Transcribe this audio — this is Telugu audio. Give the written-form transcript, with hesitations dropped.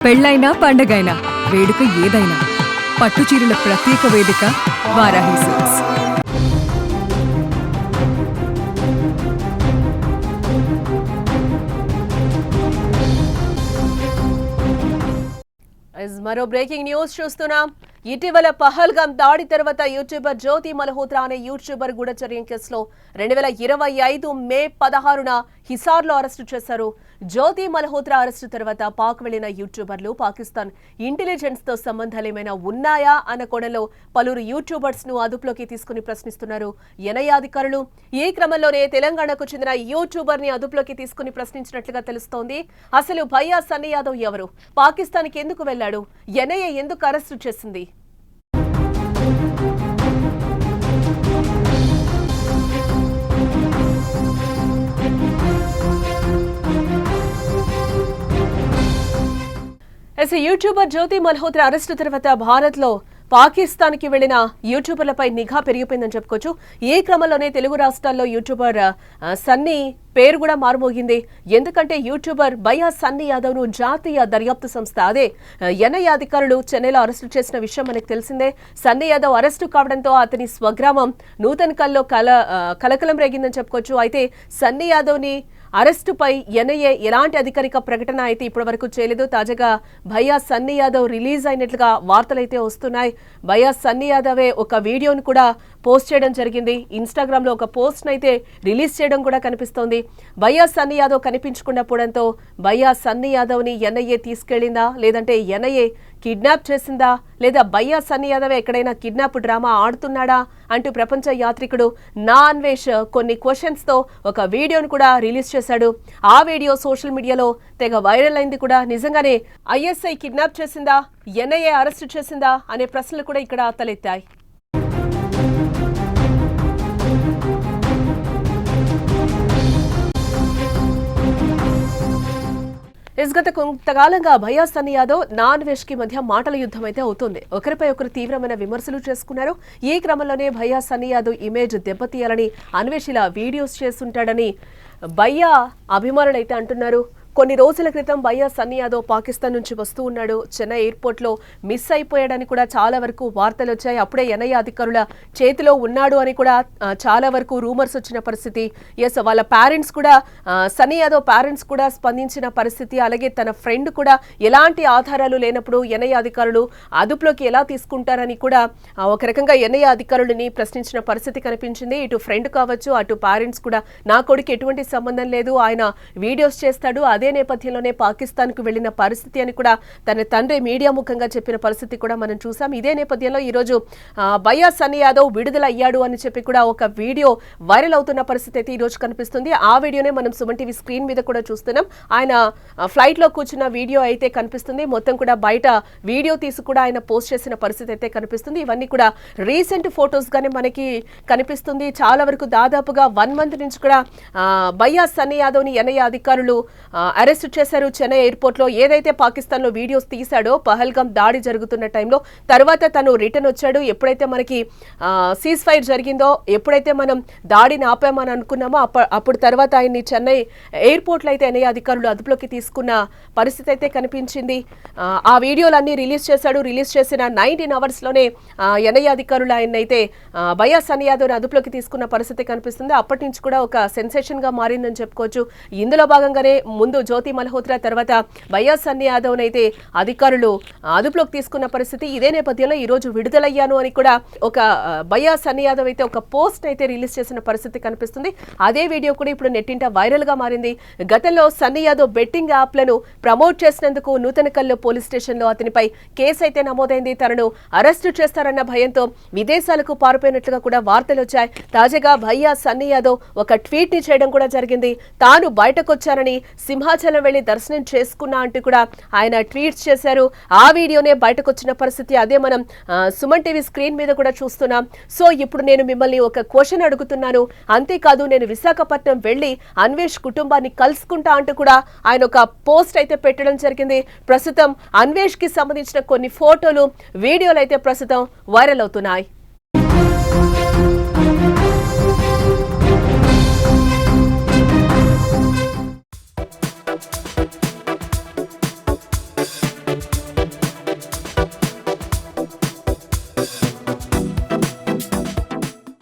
పెళ్ళైనా పండగైనా వేడుక ఏదైనా పట్టుచీరల ప్రత్యేక వేదిక వారాహి సిల్క్స్. మరో బ్రేకింగ్ న్యూస్ చూస్తున్నాం. ఇటీవల పహల్గాం దాడి తర్వాత యూట్యూబర్ జ్యోతి మల్హోత్రా అనే యూట్యూబర్ గూఢచర్యం కేసులో 2025 మే 16న హిసార్లో అరెస్టు చేశారు. జ్యోతి మల్హోత్రా అరెస్టు తర్వాత పాక్ వెళ్లిన యూట్యూబర్లు పాకిస్తాన్ ఇంటెలిజెన్స్ తో సంబంధాలేమైనా ఉన్నాయా అన్న కోణంలో పలువురు యూట్యూబర్స్ ను అదుపులోకి తీసుకుని ప్రశ్నిస్తున్నారు ఎన్ఐఏ అధికారులు. ఈ క్రమంలోనే తెలంగాణకు చెందిన యూట్యూబర్ ని అదుపులోకి తీసుకుని ప్రశ్నించినట్లుగా తెలుస్తోంది. అసలు భయ్యా సన్నీ యాదవ్ ఎవరు, పాకిస్తాన్ కి ఎందుకు వెళ్లాడు, ఎన్ఐఏ ఎందుకు అరెస్టు చేసింది? యూట్యూబర్ జ్యోతి మల్హోత్రా అరెస్టు తర్వాత భారత్ లో పాకిస్తాన్ కి వెళ్లిన యూట్యూబర్లపై నిఘా పెరిగిపోయిందని చెప్పుకోవచ్చు. ఈ క్రమంలోనే తెలుగు రాష్ట్రాల్లో యూట్యూబర్ సన్నీ పేరు కూడా మారుమోగింది. ఎందుకంటే యూట్యూబర్ భయ్యా సన్నీ యాదవ్ ను జాతీయ దర్యాప్తు సంస్థ అదే ఎన్ఐఏ అధికారులు చెన్నైలో అరెస్టు చేసిన విషయం మనకు తెలిసిందే. సన్నీ యాదవ్ అరెస్టు కావడంతో అతని స్వగ్రామం నూతన్కల్లో కలకలం రేగిందని చెప్పుకోవచ్చు. అయితే సన్నీ యాదవ్ ని అరెస్టుపై ఎన్ఐఏ ఎలాంటి అధికారిక ప్రకటన అయితే ఇప్పటి వరకు చేయలేదు. తాజాగా భయ్యా సన్నీ యాదవ్ రిలీజ్ అయినట్లుగా వార్తలైతే వస్తున్నాయి. భయ్యా సన్నీ యాదవే ఒక వీడియోను కూడా పోస్ట్ చేయడం జరిగింది. ఇన్స్టాగ్రామ్ లో ఒక పోస్ట్ అయితే రిలీజ్ చేయడం కూడా కనిపిస్తోంది. భయ్యా సన్నీ యాదవ్ కనిపించకుండా పోవడంతో భయ్యా సన్నీ యాదవ్ ని ఎన్ఐఏ తీసుకెళ్లిందా, లేదంటే ఎన్ఐఏ కిడ్నాప్ చేసిందా, లేదా భయ్యా సన్నీ యాదవ్ ఎక్కడైనా కిడ్నాప్ డ్రామా ఆడుతున్నాడా అంటూ ప్రపంచ యాత్రికుడు నా అన్వేష్ కొన్ని క్వశ్చన్స్ తో ఒక వీడియోను కూడా రిలీజ్ చేశాడు. ఆ వీడియో సోషల్ మీడియాలో తెగ వైరల్ అయింది కూడా. నిజంగానే ఐఎస్ఐ కిడ్నాప్ చేసిందా, ఎన్ఐఏ అరెస్టు చేసిందా అనే ప్రశ్నలు కూడా ఇక్కడ తలెత్తాయి. గత కొంతకాలంగా భయ్యా సన్నీ యాదవ్ నా అన్వేష్ కి మధ్య మాటల యుద్ధం అయితే అవుతుంది. ఒకరిపై ఒకరు తీవ్రమైన విమర్శలు చేసుకున్నారు. ఈ క్రమంలోనే భయ్యా సన్నీ యాదవ్ ఇమేజ్ దెబ్బతీయాలని అన్వేష్ ఇలా వీడియోస్ చేస్తుంటాడని భయ్యా అభిమానులైతే అంటున్నారు. కొన్ని రోజుల క్రితం భయ్యా సన్నీ యాదవ్ పాకిస్తాన్ నుంచి వస్తూ ఉన్నాడు. చెన్నై ఎయిర్పోర్ట్ లో మిస్ అయిపోయాడని కూడా చాలా వరకు వార్తలు వచ్చాయి. అప్పుడే ఎన్ఐఏ అధికారుల చేతిలో ఉన్నాడు అని కూడా చాలా వరకు రూమర్స్ వచ్చిన పరిస్థితి. వాళ్ళ పేరెంట్స్ కూడా సన్నీ యాదవ్ పేరెంట్స్ కూడా స్పందించిన పరిస్థితి. అలాగే తన ఫ్రెండ్ కూడా ఎలాంటి ఆధారాలు లేనప్పుడు ఎన్ఐఏ అధికారులు అదుపులోకి ఎలా తీసుకుంటారని కూడా ఒక రకంగా ఎన్ఐఏ అధికారులని ప్రశ్నించిన పరిస్థితి కనిపించింది. ఇటు ఫ్రెండ్ కావచ్చు, అటు పేరెంట్స్ కూడా నా కొడుకు ఎటువంటి సంబంధం లేదు, ఆయన వీడియోస్ చేస్తాడు, అదే నేపథ్యంలోనే పాకిస్తాన్ కు వెళ్లిన పరిస్థితి అని కూడా తన తండ్రి మీడియా ముఖంగా చెప్పిన పరిస్థితి కూడా మనం చూసాం. ఇదే నేపథ్యంలో ఈ రోజు భయ్యా సన్నీ యాదవ్ విడుదల అయ్యాడు అని చెప్పి కూడా ఒక వీడియో వైరల్ అవుతున్న పరిస్థితి అయితే ఈ రోజు కనిపిస్తుంది. ఆ వీడియోనే మనం సుమన్ టీవీ స్క్రీన్ మీద కూడా చూస్తున్నాం. ఆయన ఫ్లైట్ లో కూర్చున్న వీడియో అయితే కనిపిస్తుంది. మొత్తం కూడా బయట వీడియో తీసి కూడా ఆయన పోస్ట్ చేసిన పరిస్థితి అయితే కనిపిస్తుంది. ఇవన్నీ కూడా రీసెంట్ ఫొటోస్ గానే మనకి కనిపిస్తుంది. చాలా వరకు దాదాపుగా 1 మంత్ నుంచి కూడా భయ్యా సన్నీ యాదవ్ ని ఎన్ఐఏ అధికారులు అరెస్ట్ చేశారు. చెన్నై ఎయిర్పోర్ట్ లో ఏదైతే పాకిస్తాన్ లో వీడియోస్ తీశాడో పహల్గాం దాడి జరుగుతున్న టైంలో, తర్వాత తను రిటర్న్ వచ్చాడు. ఎప్పుడైతే మనకి సీజ్ ఫైర్ జరిగిందో, ఎప్పుడైతే మనం దాడిని ఆపామని అనుకున్నామో అప్పుడు తర్వాత ఆయన్ని చెన్నై ఎయిర్పోర్ట్ లో అయితే ఎన్ఐఏ అధికారులు అదుపులోకి తీసుకున్న పరిస్థితి అయితే కనిపించింది. ఆ వీడియోలన్నీ రిలీజ్ చేశాడు. రిలీజ్ చేసిన 19 అవర్స్ లోనే ఎన్ఐఏ అధికారులు ఆయన అయితే భయ్యా సన్నీ యాదవ్ అదుపులోకి తీసుకున్న పరిస్థితి కనిపిస్తుంది. అప్పటి నుంచి కూడా ఒక సెన్సేషన్ గా మారిందని చెప్పుకోవచ్చు. ఇందులో భాగంగానే ముందు జ్యోతి మల్హోత్రా తర్వాత భయ్యా సన్నీ యాదవ్ అయితే అధికారులు అదుపులోకి తీసుకున్న పరిస్థితి. ఇదే నేపథ్యంలో ఈ రోజు విడుదలయ్యాను అని కూడా ఒక భయ్యా సన్నీ యాదవ్ అయితే ఒక పోస్ట్ అయితే రిలీజ్ చేసిన పరిస్థితి కనిపిస్తుంది. అదే వీడియో కూడా ఇప్పుడు నెట్టింట వైరల్ గా మారింది. గతంలో సన్నీ యాదవ్ బెట్టింగ్ యాప్లను ప్రమోట్ చేసినందుకు నూతనకల్లో పోలీస్ స్టేషన్ లో అతనిపై కేసు అయితే నమోదైంది. తనను అరెస్టు చేస్తారన్న భయంతో విదేశాలకు పారిపోయినట్లుగా కూడా వార్తలు వచ్చాయి. తాజాగా భయ్యా సన్నీ యాదవ్ ఒక ట్వీట్ ని చేయడం కూడా జరిగింది. తాను బయటకొచ్చారని, సింహాచలం వెళ్లి దర్శనం చేసుకున్నా అంటూ కూడా ఆయన ట్వీట్స్ చేశారు. ఆ వీడియోనే బయటకు వచ్చిన పరిస్థితి అదే మనం సుమన్ టీవీ స్క్రీన్ మీద కూడా చూస్తున్నాం. సో ఇప్పుడు నేను మిమ్మల్ని ఒక క్వశ్చన్ అడుగుతున్నాను, అంతేకాదు నేను విశాఖపట్నం వెళ్లి అన్వేష్ కుటుంబాన్ని కలుసుకుంటా అంటూ కూడా ఆయన ఒక పోస్ట్ అయితే పెట్టడం జరిగింది. ప్రస్తుతం అన్వేష్ కి సంబంధించిన కొన్ని ఫోటోలు, వీడియోలు అయితే ప్రస్తుతం వైరల్ అవుతున్నాయి.